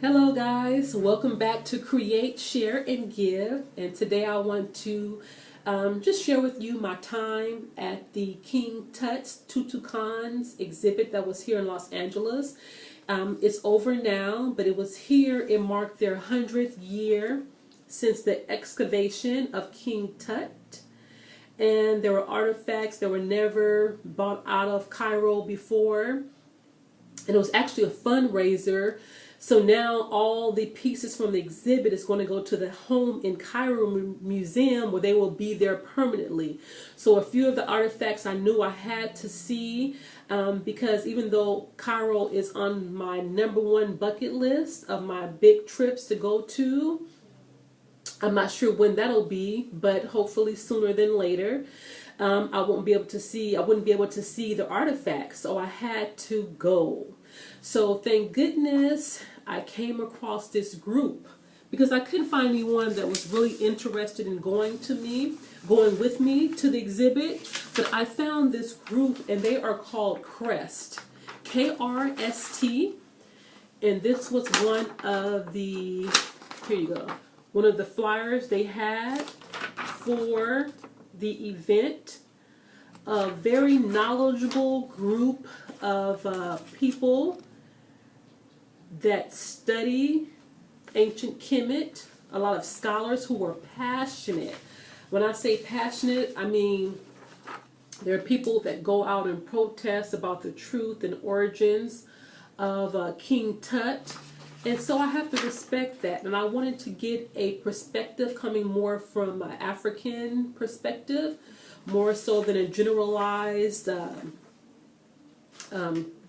Hello guys, welcome back to Create, Share, and Give. And today I want to just share with you my time at the King Tut's Tutukan's exhibit that was here in Los Angeles. It's over now, but it was here. It marked their 100th year since the excavation of King Tut. And there were artifacts that were never bought out of Cairo before. And it was actually a fundraiser. So now all the pieces from the exhibit is going to go to the Home in Cairo Museum, where they will be there permanently. So a few of the artifacts I knew I had to see because even though Cairo is on my #1 bucket list of my big trips to go to, I'm not sure when that'll be, but hopefully sooner than later. I wouldn't be able to see the artifacts, so I had to go. So thank goodness I came across this group, because I couldn't find anyone that was really interested in going with me to the exhibit. But I found this group, and they are called Crest, K-R-S-T, and this was one of the, here you go, one of the flyers they had for the event. A very knowledgeable group of people that study ancient Kemet, a lot of scholars who are passionate. When I say passionate, I mean there are people that go out and protest about the truth and origins of King Tut. And so I have to respect that. And I wanted to get a perspective coming more from an African perspective, more so than a generalized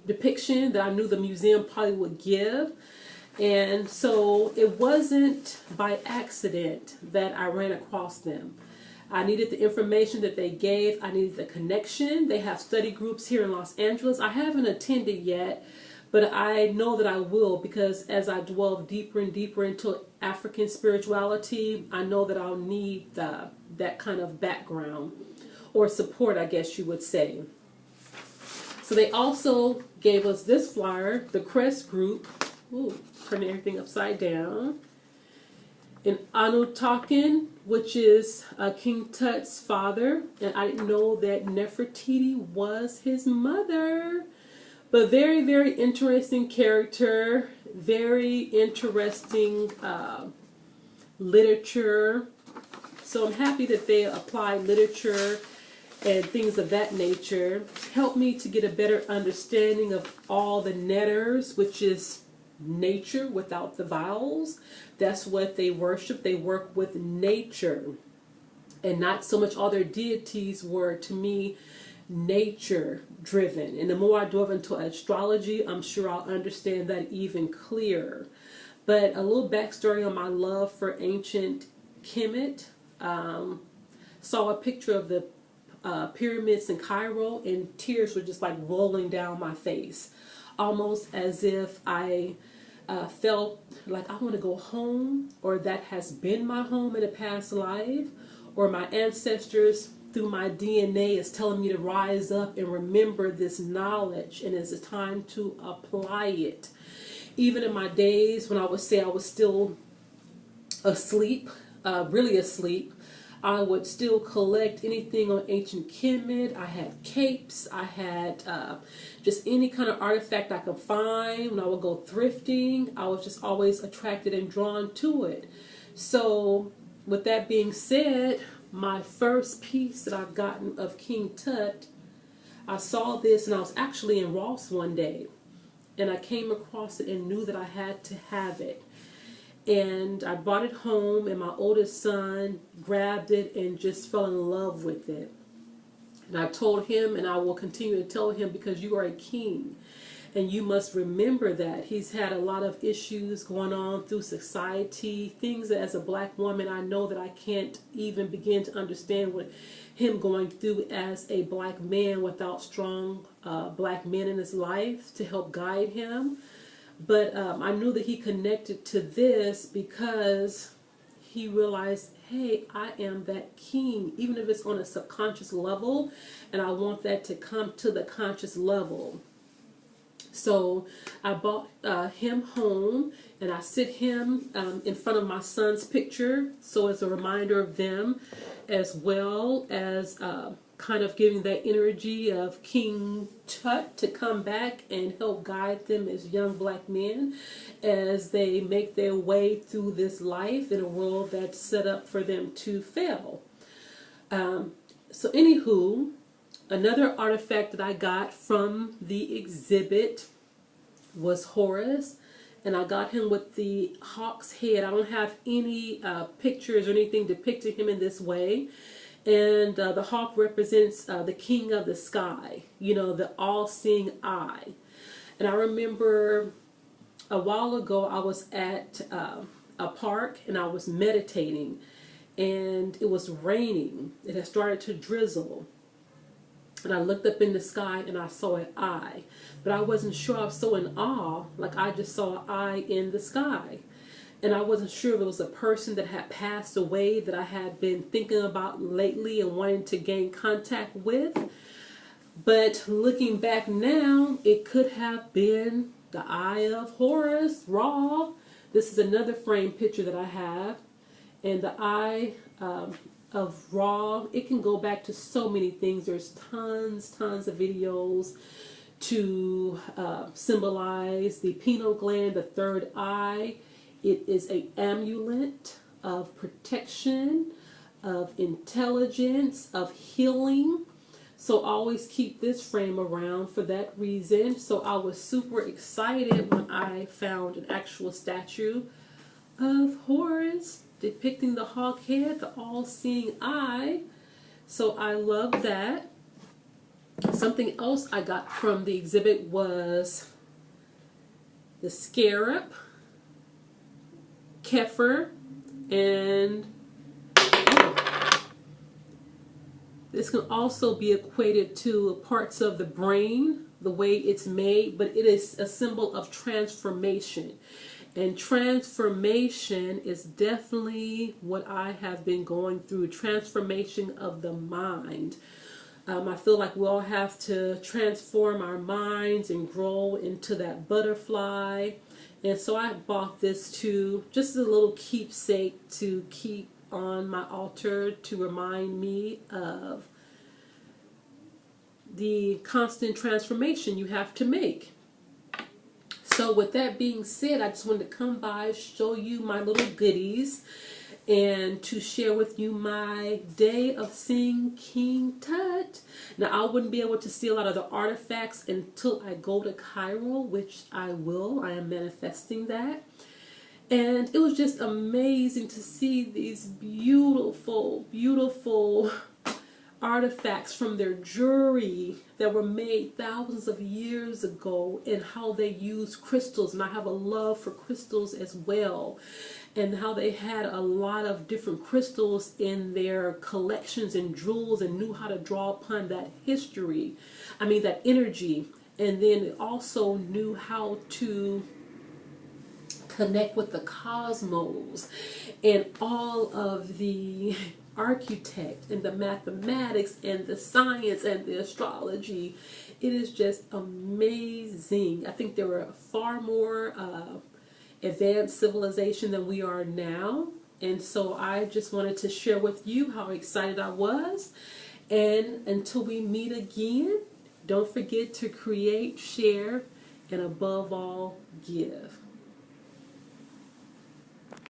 depiction that I knew the museum probably would give. And so it wasn't by accident that I ran across them. I needed the information that they gave. I needed the connection. They have study groups here in Los Angeles. I haven't attended yet, but I know that I will, because as I delve deeper and deeper into African spirituality, I know that I'll need that kind of background or support, I guess you would say. So they also gave us this flyer, the Crest group. Ooh, turning everything upside down. In Anutakin, which is King Tut's father. And I didn't know that Nefertiti was his mother. But very, very interesting character. Very interesting literature. So I'm happy that they apply literature and things of that nature. Helped me to get a better understanding of all the netters, which is nature without the vowels. That's what they worship. They work with nature. And not so much all their deities were, to me, nature driven. And the more I delve into astrology, I'm sure I'll understand that even clearer. But a little backstory on my love for ancient Kemet. Saw a picture of the pyramids in Cairo, and tears were just like rolling down my face, almost as if I felt like I want to go home, or that has been my home in a past life, or my ancestors through my DNA is telling me to rise up and remember this knowledge, and it's a time to apply it. Even in my days when I would say I was still asleep, really asleep, I would still collect anything on ancient Kemet. I had capes. I had just any kind of artifact I could find. When I would go thrifting, I was just always attracted and drawn to it. So with that being said, my first piece that I've gotten of King Tut, I saw this, and I was actually in Ross one day, and I came across it and knew that I had to have it. And I brought it home, and my oldest son grabbed it and just fell in love with it. And I told him, and I will continue to tell him, because you are a king, and you must remember that. He's had a lot of issues going on through society, things that as a black woman I know that I can't even begin to understand what him going through as a black man without strong black men in his life to help guide him. But I knew that he connected to this because he realized, hey, I am that king, even if it's on a subconscious level, and I want that to come to the conscious level. So I bought him home, and I sit him in front of my son's picture, so as a reminder of them, as well as kind of giving that energy of King Tut to come back and help guide them as young black men as they make their way through this life in a world that's set up for them to fail. So anywho, another artifact that I got from the exhibit was Horus, and I got him with the hawk's head. I don't have any pictures or anything depicting him in this way. And the hawk represents the king of the sky, you know, the all-seeing eye. And I remember a while ago I was at a park and I was meditating, and it was raining. It had started to drizzle. And I looked up in the sky and I saw an eye. But I wasn't sure. I was so in awe, like I just saw an eye in the sky. And I wasn't sure if it was a person that had passed away that I had been thinking about lately and wanting to gain contact with. But looking back now, it could have been the eye of Horus, Ra. This is another frame picture that I have. And the eye of Ra, it can go back to so many things. There's tons of videos to symbolize the pineal gland, the third eye. It is an amulet of protection, of intelligence, of healing. So always keep this frame around for that reason. So I was super excited when I found an actual statue of Horus depicting the hawk head, the all-seeing eye. So I love that. Something else I got from the exhibit was the Scarab Kefir, and this can also be equated to parts of the brain, the way it's made, but it is a symbol of transformation. And transformation is definitely what I have been going through, transformation of the mind. I feel like we all have to transform our minds and grow into that butterfly. And so I bought this too, just as a little keepsake to keep on my altar to remind me of the constant transformation you have to make. So with that being said, I just wanted to come by, show you my little goodies, and to share with you my day of seeing King Tut. Now, I wouldn't be able to see a lot of the artifacts until I go to Cairo, which I will. I am manifesting that. And it was just amazing to see these beautiful, beautiful artifacts from their jewelry that were made thousands of years ago, and how they use crystals. And I have a love for crystals as well, and how they had a lot of different crystals in their collections and jewels, and knew how to draw upon that history, that energy, and then also knew how to connect with the cosmos and all of the architect and the mathematics and the science and the astrology. It is just amazing. I think they were far more advanced civilization than we are now. And so I just wanted to share with you how excited I was. And until we meet again, don't forget to create, share, and above all, give.